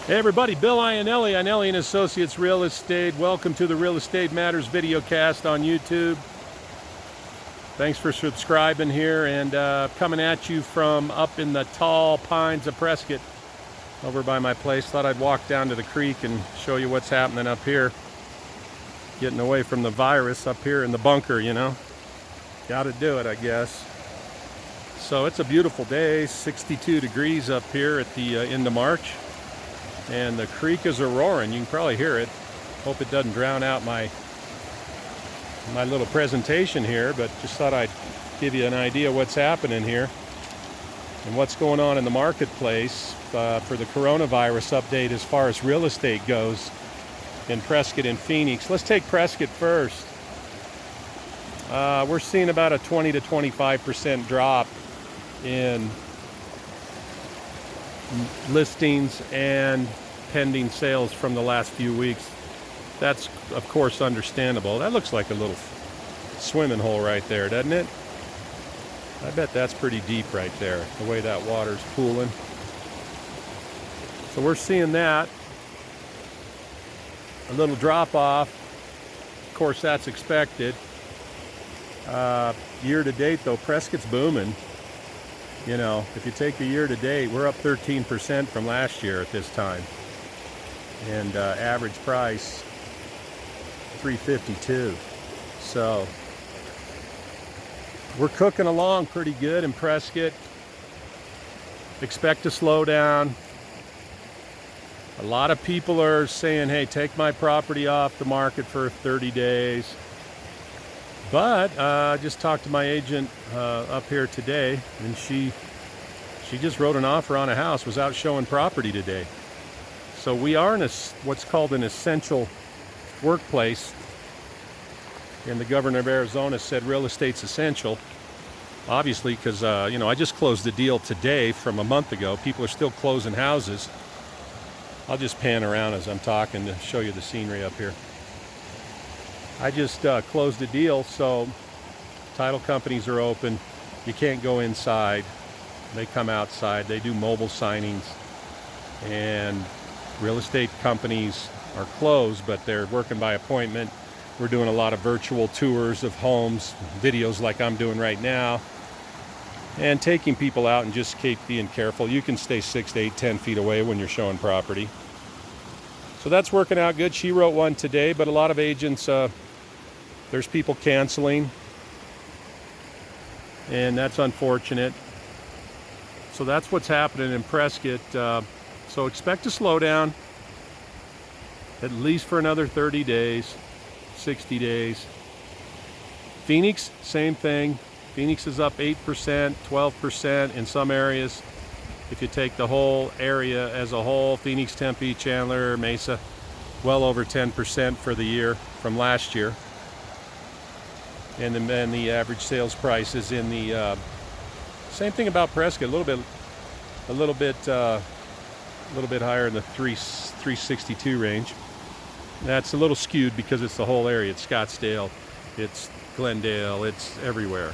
Hey everybody, Bill Ionelli, and Associates Real Estate. Welcome to the Real Estate Matters videocast on YouTube. Thanks for subscribing here, and coming at you from up in the tall pines of Prescott over by my place. Thought I'd walk down to the creek and show you what's happening up here. Getting away from the virus up here in the bunker, you know. Gotta do it, I guess. So it's a beautiful day, 62 degrees up here at the end of March. And the creek is a-roaring. You can probably hear it. Hope it doesn't drown out my little presentation here, but just thought I'd give you an idea what's happening here and what's going on in the marketplace for the coronavirus update as far as real estate goes in Prescott and Phoenix. Let's take Prescott first. We're seeing about a 20 to 25% drop in listings and pending sales from the last few weeks. That's of course understandable. That looks like a little swimming hole right there, doesn't it? I bet that's pretty deep right there, the way that water's pooling. So we're seeing that. A little drop off. Of course, that's expected. Year to date though, Prescott's booming. You know, if you take the year to date, we're up 13% from last year at this time. And average price, $352. So we're cooking along pretty good in Prescott. Expect to slow down. A lot of people are saying, hey, take my property off the market for 30 days. But I just talked to my agent up here today, and she just wrote an offer on a house, was out showing property today. So we are in what's called an essential workplace, and the governor of Arizona said real estate's essential. Obviously, because you know, I just closed the deal today from a month ago. People are still closing houses. I'll just pan around as I'm talking to show you the scenery up here. I just closed a deal, so title companies are open. You can't go inside. They come outside. They do mobile signings. And real estate companies are closed, but they're working by appointment. We're doing a lot of virtual tours of homes, videos like I'm doing right now, and taking people out and just keep being careful. You can stay 6 to 8, 10 feet away when you're showing property. So that's working out good. She wrote one today, but a lot of agents, there's people canceling, and that's unfortunate. So that's what's happening in Prescott. So expect to slow down at least for another 30 days, 60 days. Phoenix, same thing. Phoenix is up 8%, 12% in some areas. If you take the whole area as a whole, Phoenix, Tempe, Chandler, Mesa, well over 10% for the year from last year. And then the average sales price is in the same thing about Prescott, a little bit higher in the 362 range. That's a little skewed because it's the whole area. It's Scottsdale, it's Glendale, it's everywhere.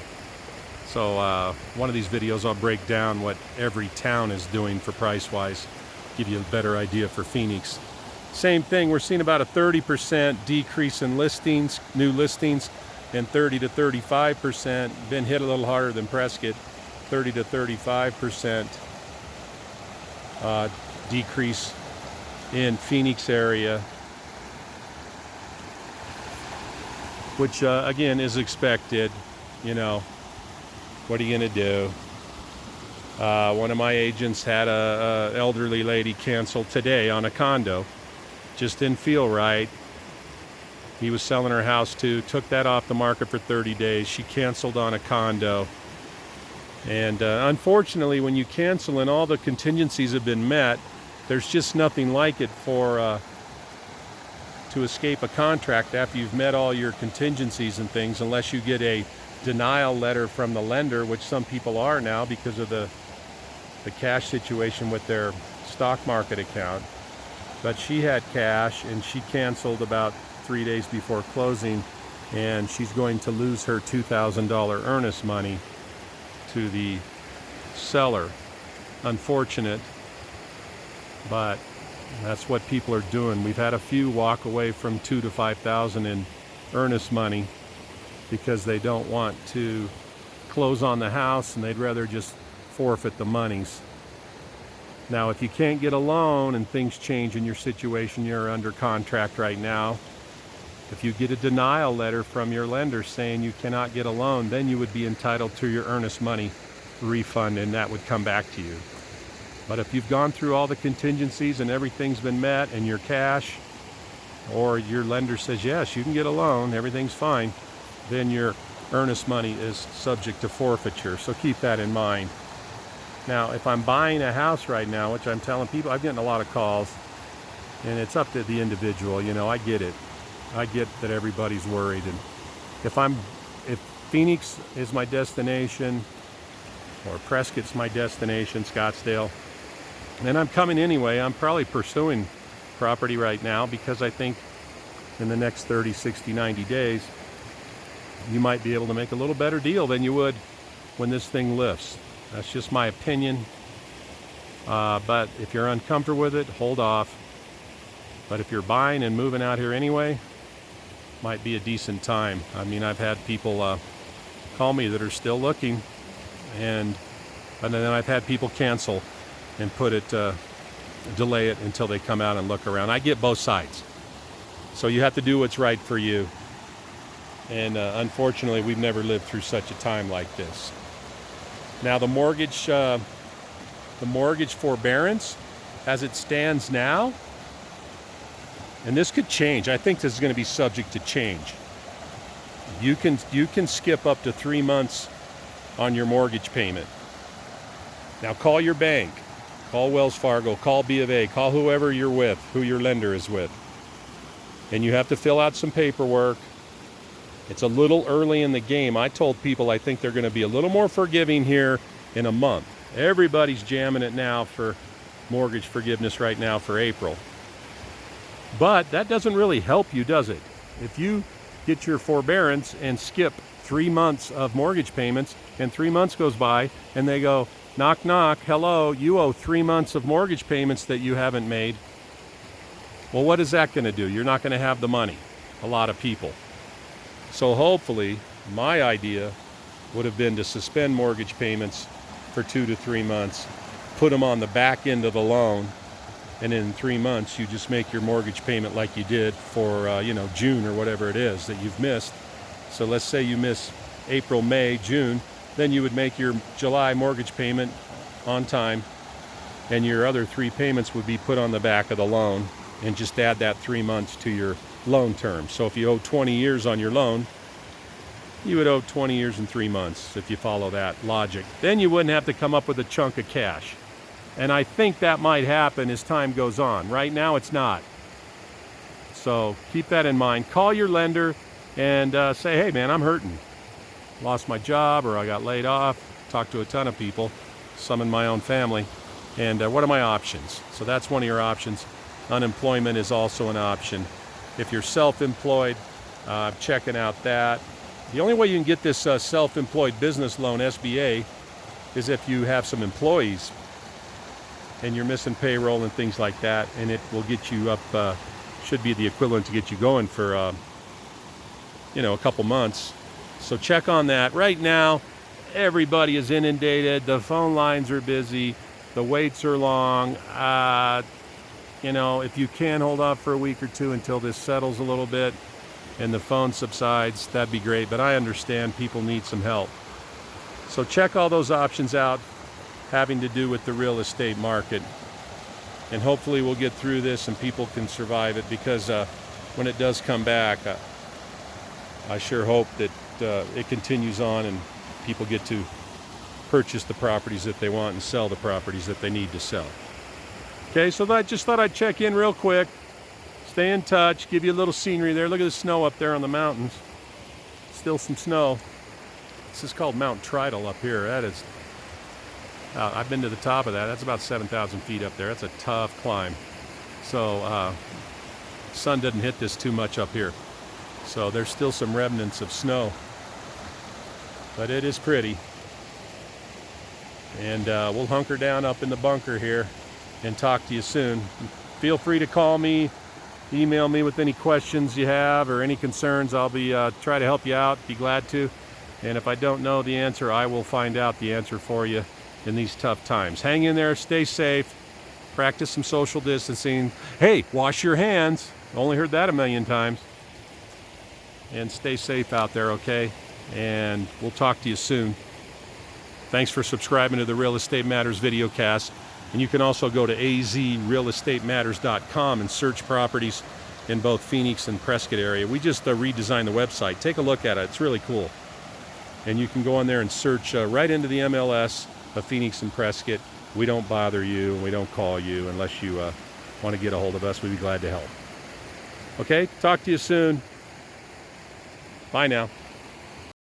So one of these videos I'll break down what every town is doing for price-wise, give you a better idea for Phoenix. Same thing, we're seeing about a 30% decrease in listings, new listings, and 30 to 35%, been hit a little harder than Prescott, 30 to 35% decrease in Phoenix area, which again is expected. You know, what are you gonna do? One of my agents had a elderly lady cancel today on a condo. Just didn't feel right. He was selling her house too, took that off the market for 30 days. She canceled on a condo. And unfortunately, when you cancel and all the contingencies have been met, there's just nothing like it to escape a contract after you've met all your contingencies and things, unless you get a denial letter from the lender, which some people are now because of the cash situation with their stock market account. But she had cash, and she canceled about 3 days before closing, and she's going to lose her $2,000 earnest money to the seller. Unfortunate, but That's what people are doing. We've had a few walk away from $2,000 to $5,000 in earnest money because they don't want to close on the house and they'd rather just forfeit the monies. Now, if you can't get a loan and things change in your situation, you're under contract right now. If you get a denial letter from your lender saying you cannot get a loan, then you would be entitled to your earnest money refund, and that would come back to you. But if you've gone through all the contingencies and everything's been met and you're cash, or your lender says, yes, you can get a loan, everything's fine, then your earnest money is subject to forfeiture. So keep that in mind. Now, if I'm buying a house right now, which I'm telling people, I'm getting a lot of calls, and it's up to the individual. I get it. I get that everybody's worried. And if Phoenix is my destination, or Prescott's my destination, Scottsdale, and I'm coming anyway, I'm probably pursuing property right now because I think in the next 30, 60, 90 days, you might be able to make a little better deal than you would when this thing lifts. That's just my opinion. But if you're uncomfortable with it, hold off. But if you're buying and moving out here anyway, might be a decent time. I mean, I've had people call me that are still looking, and then I've had people cancel and delay it until they come out and look around. I get both sides. So you have to do what's right for you. And unfortunately, we've never lived through such a time like this. Now, the mortgage forbearance, as it stands now, and this could change. I think this is going to be subject to change. You can skip up to 3 months on your mortgage payment. Now, call your bank, call Wells Fargo, call B of A, call whoever you're with, who your lender is with, and you have to fill out some paperwork. It's a little early in the game. I told people I think they're going to be a little more forgiving here in a month. Everybody's jamming it now for mortgage forgiveness right now for April. But that doesn't really help you, does it? If you get your forbearance and skip 3 months of mortgage payments, and 3 months goes by and they go, knock, knock, hello, you owe 3 months of mortgage payments that you haven't made. Well, what is that going to do? You're not going to have the money, a lot of people. So hopefully, my idea would have been to suspend mortgage payments for 2 to 3 months, put them on the back end of the loan, and in 3 months, you just make your mortgage payment like you did for, June or whatever it is that you've missed. So let's say you miss April, May, June, then you would make your July mortgage payment on time, and your other 3 payments would be put on the back of the loan, and just add that 3 months to your loan term. So if you owe 20 years on your loan, you would owe 20 years and 3 months if you follow that logic. Then you wouldn't have to come up with a chunk of cash. And I think that might happen as time goes on. Right now, it's not. So keep that in mind. Call your lender and say, hey, man, I'm hurting. Lost my job, or I got laid off. Talked to a ton of people, some in my own family. And what are my options? So that's one of your options. Unemployment is also an option. If you're self-employed, checking out that. The only way you can get this self-employed business loan, SBA, is if you have some employees and you're missing payroll and things like that, and it will get you up, should be the equivalent to get you going for, a couple months. So check on that. Right now, everybody is inundated. The phone lines are busy. The waits are long. If you can hold off for a week or two until this settles a little bit and the phone subsides, that'd be great. But I understand people need some help. So check all those options out having to do with the real estate market. And hopefully we'll get through this and people can survive it, because when it does come back, I sure hope that it continues on and people get to purchase the properties that they want and sell the properties that they need to sell. Okay, so I just thought I'd check in real quick, stay in touch, give you a little scenery there. Look at the snow up there on the mountains. Still some snow. This is called Mount Tridal up here. That is, I've been to the top of that. That's about 7,000 feet up there. That's a tough climb. So sun doesn't hit this too much up here. So there's still some remnants of snow. But it is pretty. And we'll hunker down up in the bunker here and talk to you soon. feel free to call me, email me with any questions you have or any concerns. I'll be try to help you out, be glad to. And if I don't know the answer, I will find out the answer for you in these tough times. Hang in there, stay safe, practice some social distancing. Hey, wash your hands. Only heard that a million times. And stay safe out there, okay? And we'll talk to you soon. Thanks for subscribing to the Real Estate Matters videocast. And you can also go to azrealestatematters.com and search properties in both Phoenix and Prescott area. We just redesigned the website. Take a look at it. It's really cool. And you can go on there and search right into the MLS of Phoenix and Prescott. We don't bother you and we don't call you unless you want to get a hold of us. We'd be glad to help. Okay, talk to you soon. Bye now.